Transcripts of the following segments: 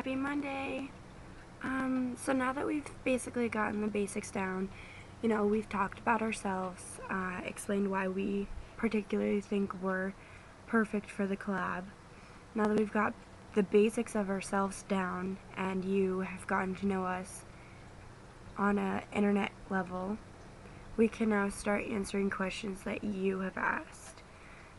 Happy Monday! So now that we've basically gotten the basics down, we've talked about ourselves, explained why we particularly think we're perfect for the collab. Now that we've got the basics of ourselves down and you have gotten to know us on an internet level, we can now start answering questions that you have asked.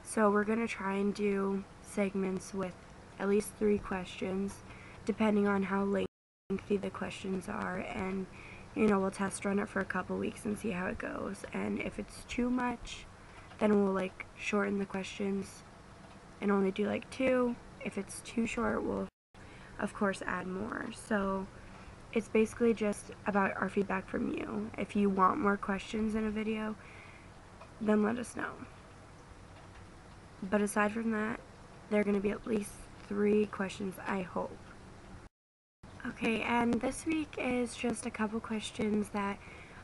So we're going to try and do segments with at least 3 questions, depending on how lengthy the questions are, and we'll test run it for a couple weeks and see how it goes. And if it's too much, then we'll shorten the questions and only do 2. If it's too short, we'll of course add more. So it's basically just about our feedback from you. If you want more questions in a video, then let us know. But aside from that, there are going to be at least 3 questions, I hope. Okay, and this week is just a couple questions that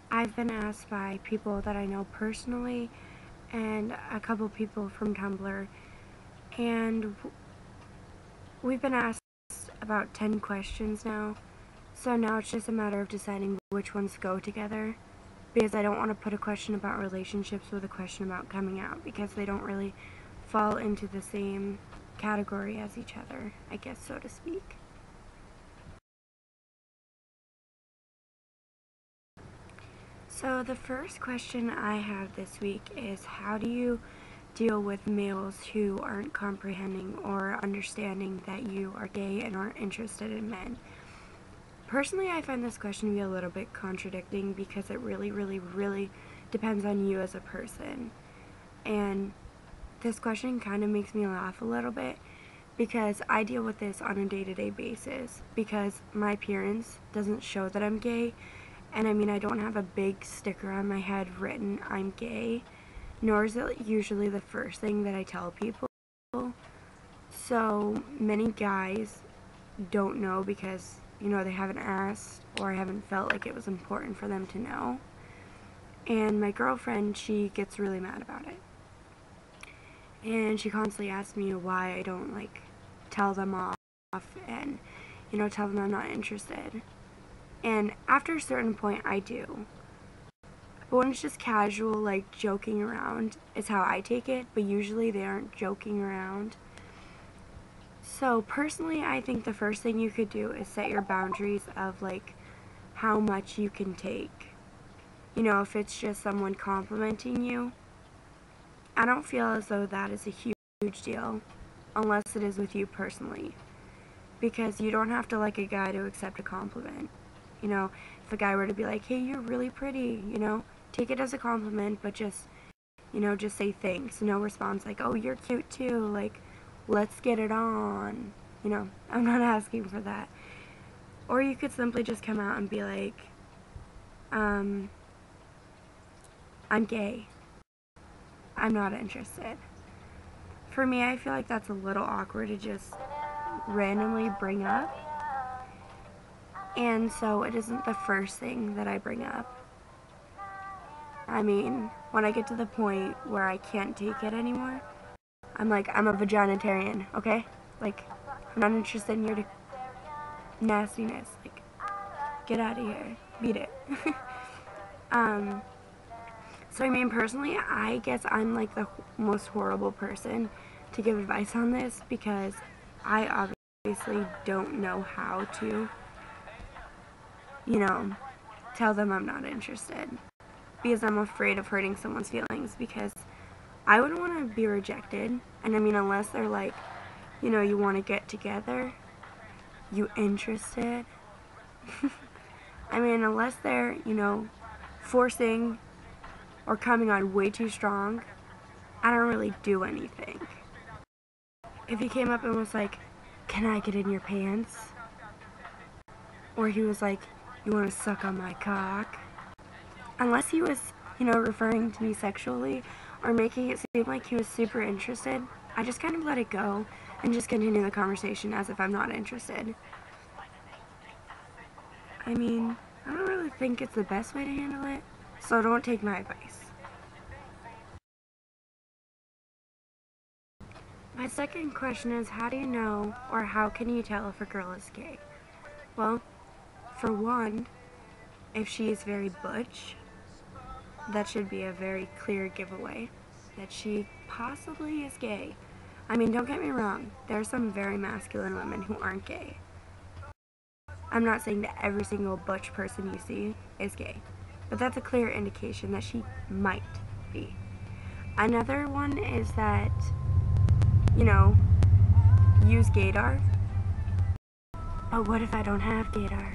I've been asked by people that I know personally and a couple people from Tumblr. And we've been asked about 10 questions now. So now it's just a matter of deciding which ones go together, because I don't want to put a question about relationships with a question about coming out, because they don't really fall into the same category as each other, I guess, so to speak. So the first question I have this week is, how do you deal with males who aren't comprehending or understanding that you are gay and aren't interested in men? Personally, I find this question to be a little bit contradicting, because it really, really, really depends on you as a person. And this question kind of makes me laugh a little bit, because I deal with this on a day-to-day basis, because my appearance doesn't show that I'm gay. And I mean, I don't have a big sticker on my head written I'm gay, nor is it usually the first thing that I tell people. So many guys don't know because, they haven't asked, or I haven't felt like it was important for them to know. And my girlfriend, she gets really mad about it. And she constantly asks me why I don't tell them off and, tell them I'm not interested. And after a certain point, I do. But when it's just casual, joking around, is how I take it. But usually they aren't joking around. So personally, I think the first thing you could do is set your boundaries of, how much you can take. If it's just someone complimenting you, I don't feel as though that is a huge deal, unless it is with you personally. Because you don't have to like a guy to accept a compliment. If a guy were to be like, hey, you're really pretty, take it as a compliment, but just say thanks. No response oh, you're cute too, let's get it on. I'm not asking for that. Or you could simply just come out and be like, I'm gay. I'm not interested. For me, I feel like that's a little awkward to just randomly bring up. And so it isn't the first thing that I bring up. I mean, when I get to the point where I can't take it anymore, I'm a vaginitarian, okay? I'm not interested in your nastiness. Get out of here. Beat it. So I mean, personally, I guess I'm the most horrible person to give advice on this, because I obviously don't know how to, tell them I'm not interested, because I'm afraid of hurting someone's feelings, because I wouldn't want to be rejected. And I mean, unless they're you want to get together, you interested? I mean, unless they're, forcing or coming on way too strong, I don't really do anything. If he came up and was like, can I get in your pants? Or he was like, you want to suck on my cock? Unless he was, referring to me sexually or making it seem like he was super interested, I just kind of let it go and just continue the conversation as if I'm not interested. I mean, I don't really think it's the best way to handle it, so don't take my advice. My second question is, how do you know or how can you tell if a girl is gay? Well, for one, if she is very butch, that should be a very clear giveaway that she possibly is gay. I mean, don't get me wrong, there are some very masculine women who aren't gay. I'm not saying that every single butch person you see is gay, but that's a clear indication that she might be. Another one is that, you know, use gaydar. But what if I don't have gaydar?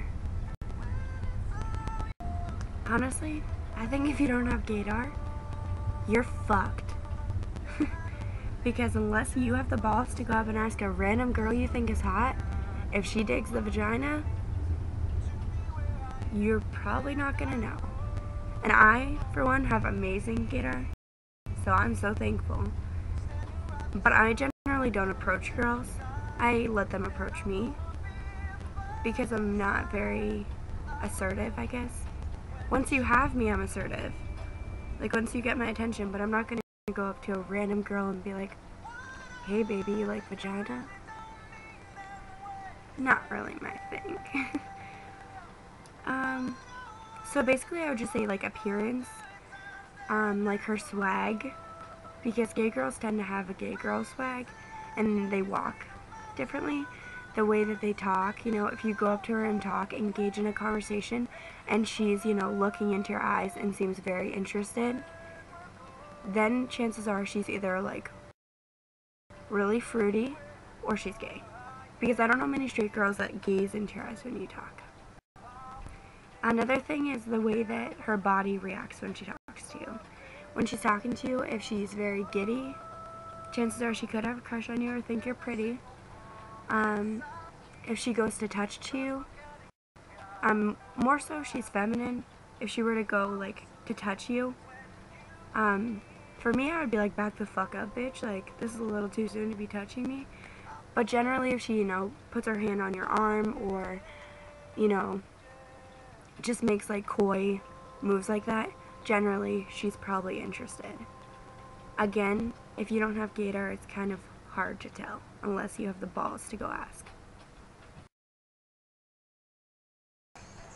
Honestly, I think if you don't have gaydar, you're fucked. Because unless you have the balls to go up and ask a random girl you think is hot if she digs the vagina, you're probably not gonna know. And I, for one, have amazing gaydar, so I'm so thankful. But I generally don't approach girls. I let them approach me because I'm not very assertive, I guess. Once you have me, I'm assertive. Like, once you get my attention, but I'm not gonna go up to a random girl and be like, hey baby, you like vagina? Not really my thing. So basically I would just say like appearance, like her swag, because gay girls tend to have a gay girl swag, and they walk differently. The way that they talk, you know, if you go up to her and talk, engage in a conversation, and she's, you know, looking into your eyes and seems very interested, then chances are she's either like really fruity or she's gay. Because I don't know many straight girls that gaze into your eyes when you talk. Another thing is the way that her body reacts when she talks to you. When she's talking to you, if she's very giddy, chances are she could have a crush on you or think you're pretty. If she goes to touch to you, more so she's feminine. If she were to go like to touch you, for me I would be like, back the fuck up, bitch. Like, this is a little too soon to be touching me. But generally, if she, you know, puts her hand on your arm or, you know, just makes like coy moves like that, generally she's probably interested. Again, if you don't have gaydar, it's kind of hard to tell unless you have the balls to go ask.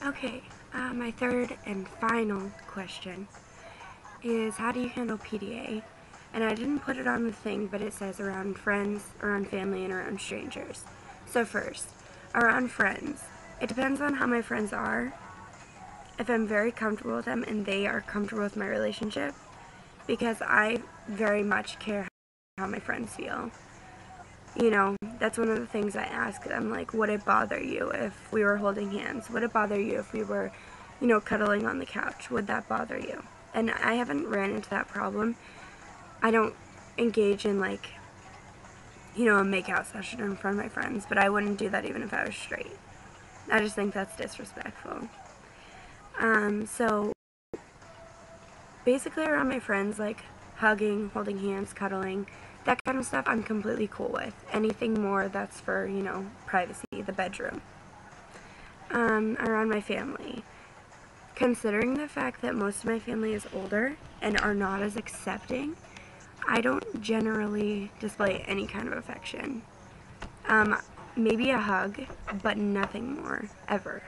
Okay, my third and final question is, how do you handle PDA? And I didn't put it on the thing, but it says around friends, around family, and around strangers. So first, around friends. It depends on how my friends are. If I'm very comfortable with them and they are comfortable with my relationship, because I very much care how my friends feel. You know, that's one of the things I ask them, like, would it bother you if we were holding hands? Would it bother you if we were, you know, cuddling on the couch? Would that bother you? And I haven't ran into that problem. I don't engage in, like, you know, a make-out session in front of my friends, but I wouldn't do that even if I was straight. I just think that's disrespectful. So basically around my friends, like hugging, holding hands, cuddling, that kind of stuff I'm completely cool with. Anything more, that's for, you know, privacy, the bedroom. Around my family, considering the fact that most of my family is older and are not as accepting, I don't generally display any kind of affection. Maybe a hug, but nothing more, ever.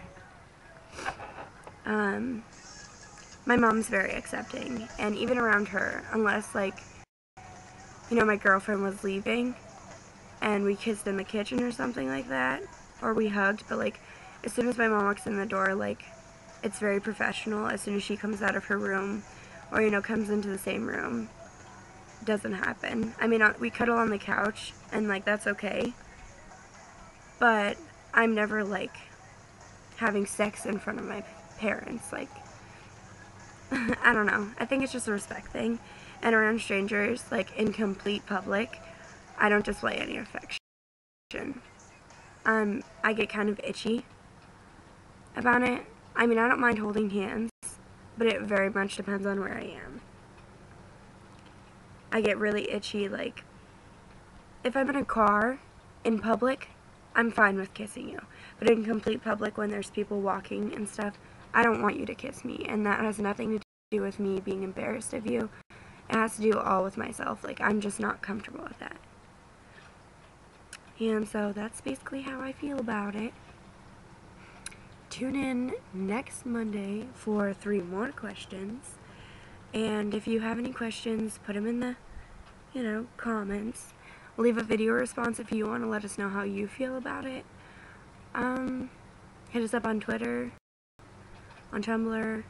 My mom's very accepting, and even around her, unless, like, you know, my girlfriend was leaving, and we kissed in the kitchen or something like that, or we hugged, but, like, as soon as my mom walks in the door, like, it's very professional. As soon as she comes out of her room, or, you know, comes into the same room, doesn't happen. I mean, we cuddle on the couch, and, like, that's okay, but I'm never, like, having sex in front of my parents, like, I don't know. I think it's just a respect thing. And around strangers, like in complete public, I don't display any affection. I get kind of itchy about it. I mean, I don't mind holding hands, but it very much depends on where I am. I get really itchy, like, if I'm in a car, in public, I'm fine with kissing you. But in complete public, when there's people walking and stuff, I don't want you to kiss me, and that has nothing to do with me being embarrassed of you. It has to do all with myself. Like, I'm just not comfortable with that. And so that's basically how I feel about it. Tune in next Monday for 3 more questions. And if you have any questions, put them in the, comments. Leave a video response if you want to let us know how you feel about it. Hit us up on Twitter, on Tumblr.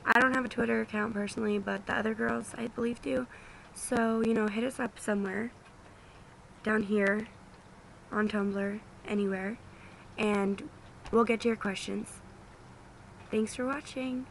I don't have a Twitter account personally, but the other girls, I believe, do. So, hit us up somewhere. Down here, on Tumblr, anywhere. And we'll get to your questions. Thanks for watching.